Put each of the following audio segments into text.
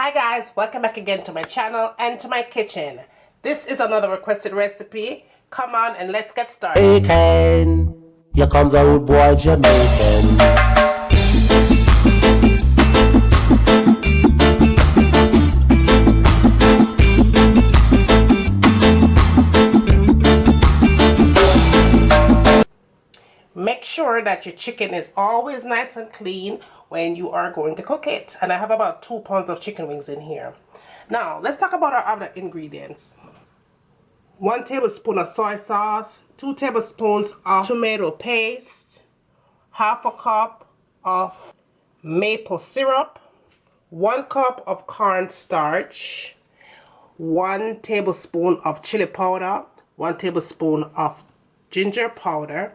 Hi guys, welcome back again to my channel and to my kitchen. This is another requested recipe. Come on and let's get started. Jamaican, here comes a rude boy Jamaican. Make sure that your chicken is always nice and clean when you are going to cook it. And I have about 2 pounds of chicken wings in here. Now, let's talk about our other ingredients. 1 tablespoon of soy sauce, 2 tablespoons of tomato paste, half a cup of maple syrup, 1 cup of cornstarch, 1 tablespoon of chili powder, 1 tablespoon of ginger powder,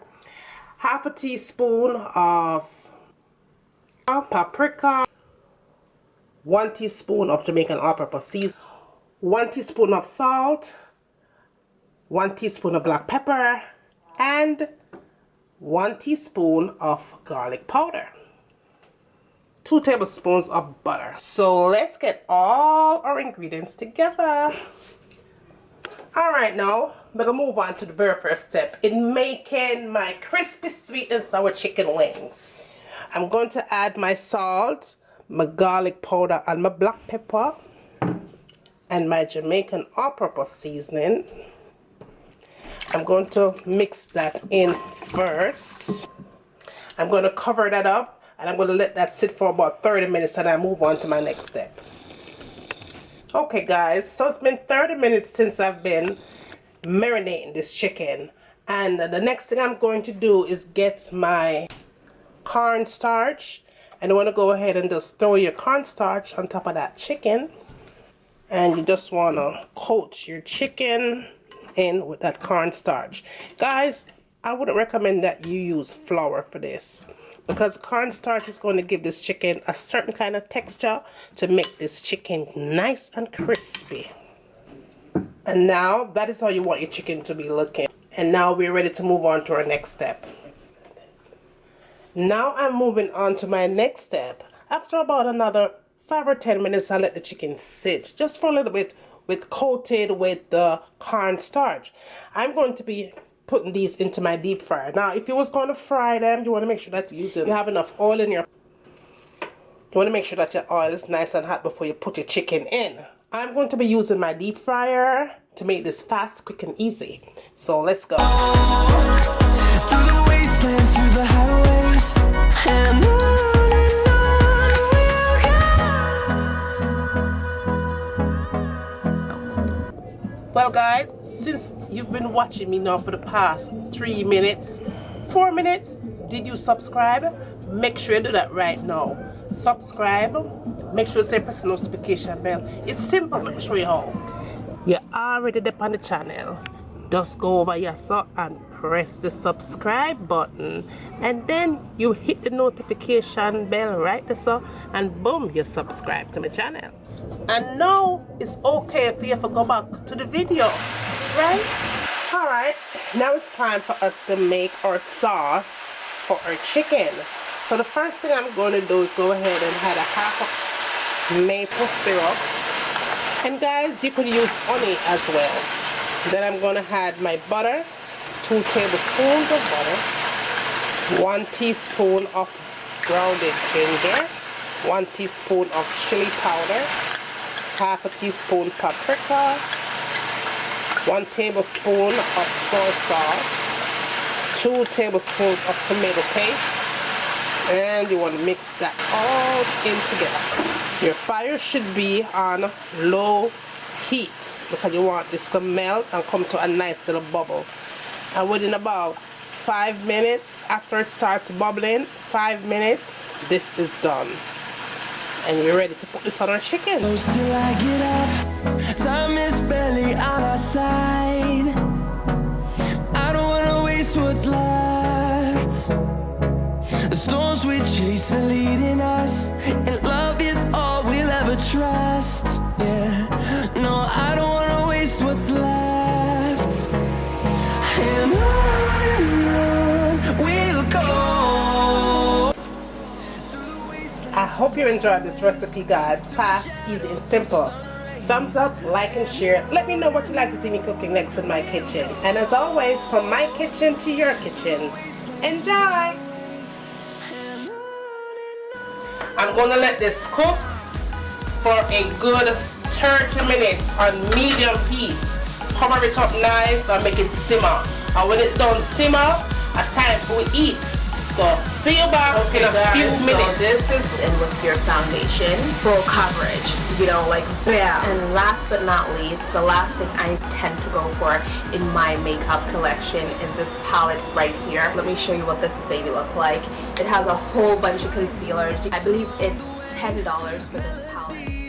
half a teaspoon of paprika, 1 teaspoon of Jamaican all-purpose seasoning, 1 teaspoon of salt, 1 teaspoon of black pepper, and 1 teaspoon of garlic powder, 2 tablespoons of butter. So let's get all our ingredients together. Alright, now we're going to move on to the very first step in making my crispy sweet and sour chicken wings. I'm going to add my salt, my garlic powder, and my black pepper, and my Jamaican all-purpose seasoning. I'm going to mix that in first. I'm going to cover that up and I'm going to let that sit for about 30 minutes and I move on to my next step. Okay guys, so it's been 30 minutes since I've been marinating this chicken, and the next thing I'm going to do is get my cornstarch, and I want to go ahead and just throw your cornstarch on top of that chicken, and you just want to coat your chicken in with that cornstarch. Guys, I wouldn't recommend that you use flour for this, because cornstarch is going to give this chicken a certain kind of texture to make this chicken nice and crispy. And now that is how you want your chicken to be looking. And now we're ready to move on to our next step. Now I'm moving on to my next step. After about another 5 or 10 minutes, I let the chicken sit just for a little bit coated with the cornstarch. I'm going to be putting these into my deep fryer. Now, if you was going to fry them, you want to make sure that you have enough oil in your... You want to make sure that your oil is nice and hot before you put your chicken in. I'm going to be using my deep fryer to make this fast, quick, and easy. So let's go. Through the wastelands, through the highways, and on we'll go. Well guys, since you've been watching me now for the past 3 minutes, 4 minutes, did you subscribe? Make sure you do that right now. Subscribe. Make sure you press the notification bell. It's simple. Let me show you how. You're already up on the channel. Just go over here so and press the subscribe button, and then you hit the notification bell right there so, and boom, you subscribe to my channel. And now it's okay for you to go back to the video, right? Alright, now it's time for us to make our sauce for our chicken. So the first thing I'm going to do is go ahead and add a half of maple syrup, and guys, you could use honey as well. Then I'm going to add my butter, 2 tablespoons of butter, 1 teaspoon of grounded ginger, 1 teaspoon of chili powder, half a teaspoon paprika, 1 tablespoon of soy sauce, 2 tablespoons of tomato paste, and you want to mix that all in together. Your fire should be on low heat because you want this to melt and come to a nice little bubble. And within about 5 minutes, after it starts bubbling, 5 minutes, this is done. And we're ready to put this on our chicken. Close till I get up, time is barely on our side. I don't want to waste what's left. The storms we chase are leading us, and love is all we'll ever trust. Yeah, no, I don't want to waste what's left. And on we'll go. I hope you enjoyed this recipe, guys. Fast, easy, and simple. Thumbs up, like, and share. Let me know what you'd like to see me cooking next in my kitchen. And as always, from my kitchen to your kitchen, enjoy! I'm gonna let this cook for a good 30 minutes on medium heat. Cover it up nice and make it simmer. And when it's done simmer, a time for we eat. So see you back in a few minutes. So this is in with your foundation, full coverage. You know, like bam. And last but not least, the last thing I tend to go for in my makeup collection is this palette right here. Let me show you what this baby looks like. It has a whole bunch of concealers. I believe it's $10 for this palette.